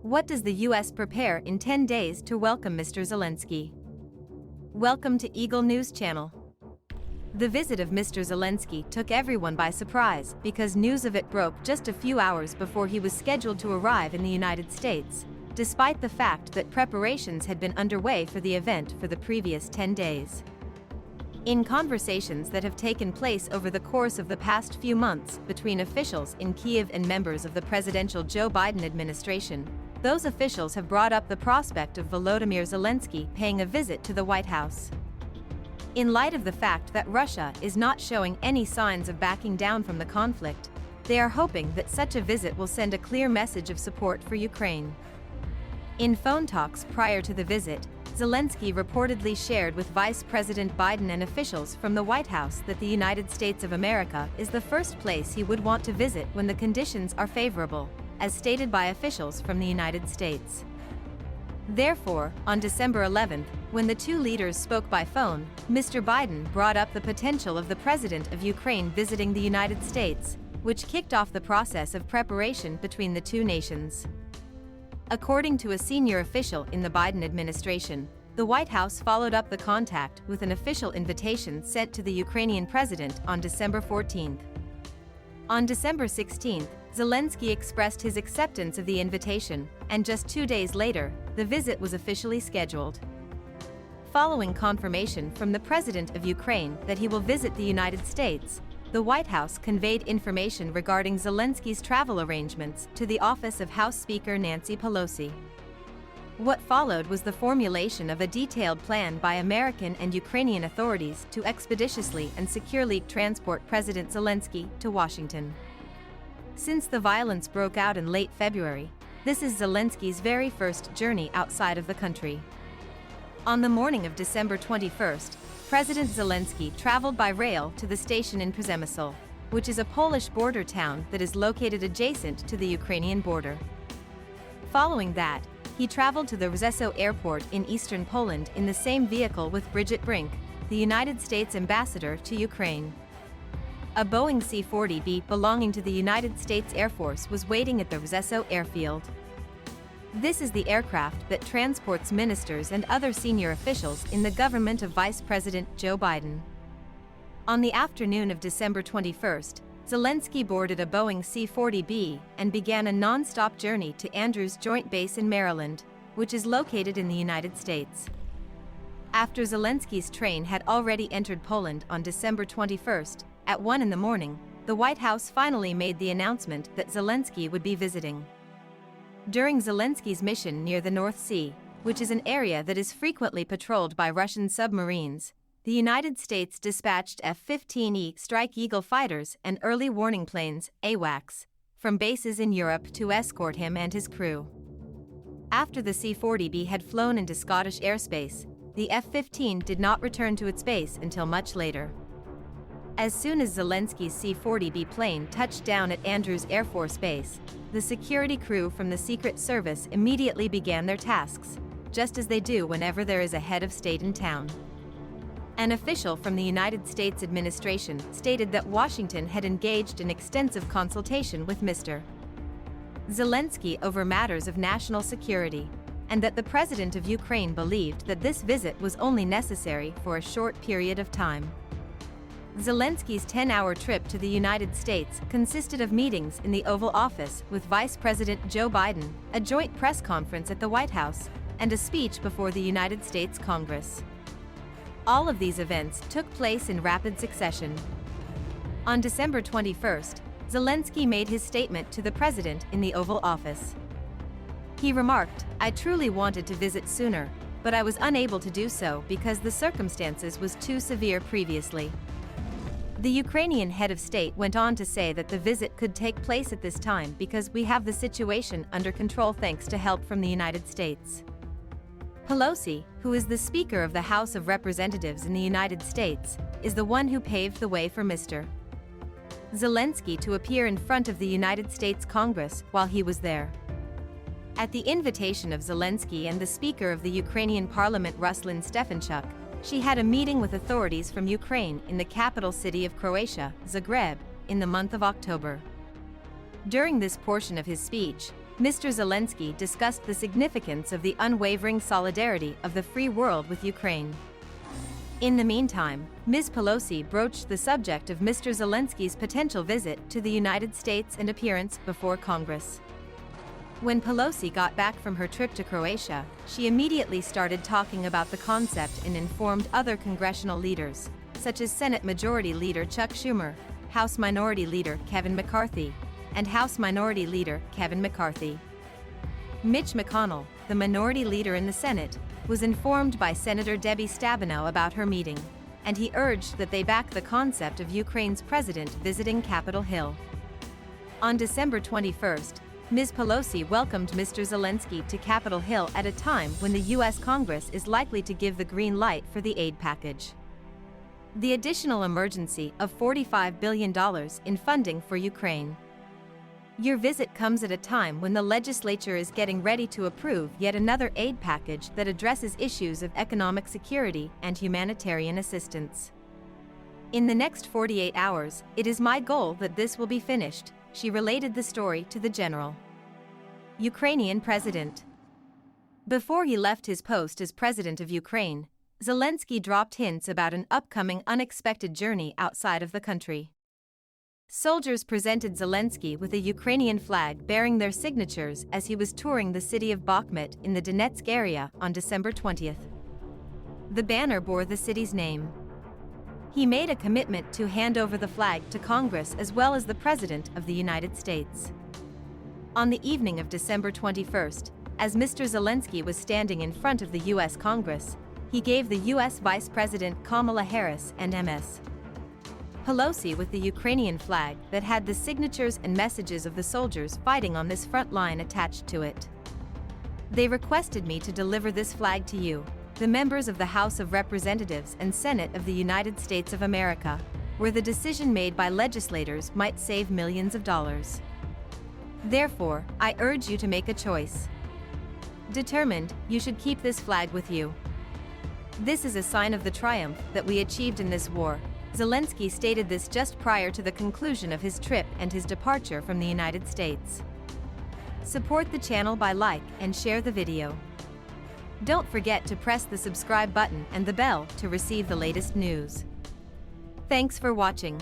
What does the US prepare in 10 days to welcome Mr. Zelensky? Welcome to Eagle News Channel. The visit of Mr. Zelensky took everyone by surprise because news of it broke just a few hours before he was scheduled to arrive in the United States, despite the fact that preparations had been underway for the event for the previous 10 days. In conversations that have taken place over the course of the past few months between officials in Kiev and members of the presidential Joe Biden administration, those officials have brought up the prospect of Volodymyr Zelensky paying a visit to the White House. In light of the fact that Russia is not showing any signs of backing down from the conflict, they are hoping that such a visit will send a clear message of support for Ukraine. In phone talks prior to the visit, Zelensky reportedly shared with Vice President Biden and officials from the White House that the United States of America is the first place he would want to visit when the conditions are favorable, as stated by officials from the United States. Therefore, on December 11, when the two leaders spoke by phone, Mr. Biden brought up the potential of the president of Ukraine visiting the United States, which kicked off the process of preparation between the two nations. According to a senior official in the Biden administration, the White House followed up the contact with an official invitation sent to the Ukrainian president on December 14. On December 16, Zelensky expressed his acceptance of the invitation, and just 2 days later, the visit was officially scheduled. Following confirmation from the president of Ukraine that he will visit the United States, the White House conveyed information regarding Zelensky's travel arrangements to the office of House Speaker Nancy Pelosi. What followed was the formulation of a detailed plan by American and Ukrainian authorities to expeditiously and securely transport President Zelensky to Washington. Since the violence broke out in late February, this is Zelensky's very first journey outside of the country. On the morning of December 21st, President Zelensky traveled by rail to the station in Przemysl, which is a Polish border town that is located adjacent to the Ukrainian border. Following that, he traveled to the Rzeszów airport in eastern Poland in the same vehicle with Bridget Brink, the United States ambassador to Ukraine. A Boeing C-40B belonging to the United States Air Force was waiting at the Rzeszów airfield. This is the aircraft that transports ministers and other senior officials in the government of Vice President Joe Biden. On the afternoon of December 21st, Zelensky boarded a Boeing C-40B and began a non-stop journey to Andrews Joint Base in Maryland, which is located in the United States. After Zelensky's train had already entered Poland on December 21st, at 1 in the morning, the White House finally made the announcement that Zelensky would be visiting. During Zelensky's mission near the North Sea, which is an area that is frequently patrolled by Russian submarines, the United States dispatched F-15E Strike Eagle fighters and early warning planes, AWACS, from bases in Europe to escort him and his crew. After the C-40B had flown into Scottish airspace, the F-15 did not return to its base until much later. As soon as Zelensky's C-40B plane touched down at Andrews Air Force Base, the security crew from the Secret Service immediately began their tasks, just as they do whenever there is a head of state in town. An official from the United States administration stated that Washington had engaged in extensive consultation with Mr. Zelensky over matters of national security, and that the president of Ukraine believed that this visit was only necessary for a short period of time. Zelensky's 10-hour trip to the United States consisted of meetings in the Oval Office with Vice President Joe Biden, a joint press conference at the White House, and a speech before the United States Congress. All of these events took place in rapid succession. On December 21st, Zelensky made his statement to the president in the Oval Office. He remarked, "I truly wanted to visit sooner, but I was unable to do so because the circumstances was too severe previously." The Ukrainian head of state went on to say that the visit could take place at this time because we have the situation under control thanks to help from the United States. Pelosi, who is the Speaker of the House of Representatives in the United States, is the one who paved the way for Mr. Zelensky to appear in front of the United States Congress while he was there. At the invitation of Zelensky and the Speaker of the Ukrainian Parliament Ruslan Stefanchuk, she had a meeting with authorities from Ukraine in the capital city of Croatia, Zagreb, in the month of October. During this portion of his speech, Mr. Zelensky discussed the significance of the unwavering solidarity of the free world with Ukraine. In the meantime, Ms. Pelosi broached the subject of Mr. Zelensky's potential visit to the United States and appearance before Congress. When Pelosi got back from her trip to Croatia, she immediately started talking about the concept and informed other congressional leaders, such as Senate Majority Leader Chuck Schumer, House Minority Leader Kevin McCarthy, and House Minority Leader Kevin McCarthy. Mitch McConnell, the minority leader in the Senate, was informed by Senator Debbie Stabenow about her meeting, and he urged that they back the concept of Ukraine's president visiting Capitol Hill. On December 21st, Ms. Pelosi welcomed Mr. Zelensky to Capitol Hill at a time when the U.S. Congress is likely to give the green light for the aid package. The additional emergency of $45 billion in funding for Ukraine. Your visit comes at a time when the legislature is getting ready to approve yet another aid package that addresses issues of economic security and humanitarian assistance. In the next 48 hours, it is my goal that this will be finished, she related the story to the general. Ukrainian president. Before he left his post as president of Ukraine, Zelensky dropped hints about an upcoming unexpected journey outside of the country. Soldiers presented Zelensky with a Ukrainian flag bearing their signatures as he was touring the city of Bakhmut in the Donetsk area on December 20th. The banner bore the city's name. He made a commitment to hand over the flag to Congress as well as the President of the United States. On the evening of December 21st, as Mr. Zelensky was standing in front of the U.S. Congress, he gave the U.S. Vice President Kamala Harris and Ms. Pelosi with the Ukrainian flag that had the signatures and messages of the soldiers fighting on this front line attached to it. They requested me to deliver this flag to you, the members of the House of Representatives and Senate of the United States of America, where the decision made by legislators might save millions of dollars. Therefore, I urge you to make a choice. Determined, you should keep this flag with you. This is a sign of the triumph that we achieved in this war. Zelensky stated this just prior to the conclusion of his trip and his departure from the United States. Support the channel by like and share the video. Don't forget to press the subscribe button and the bell to receive the latest news. Thanks for watching.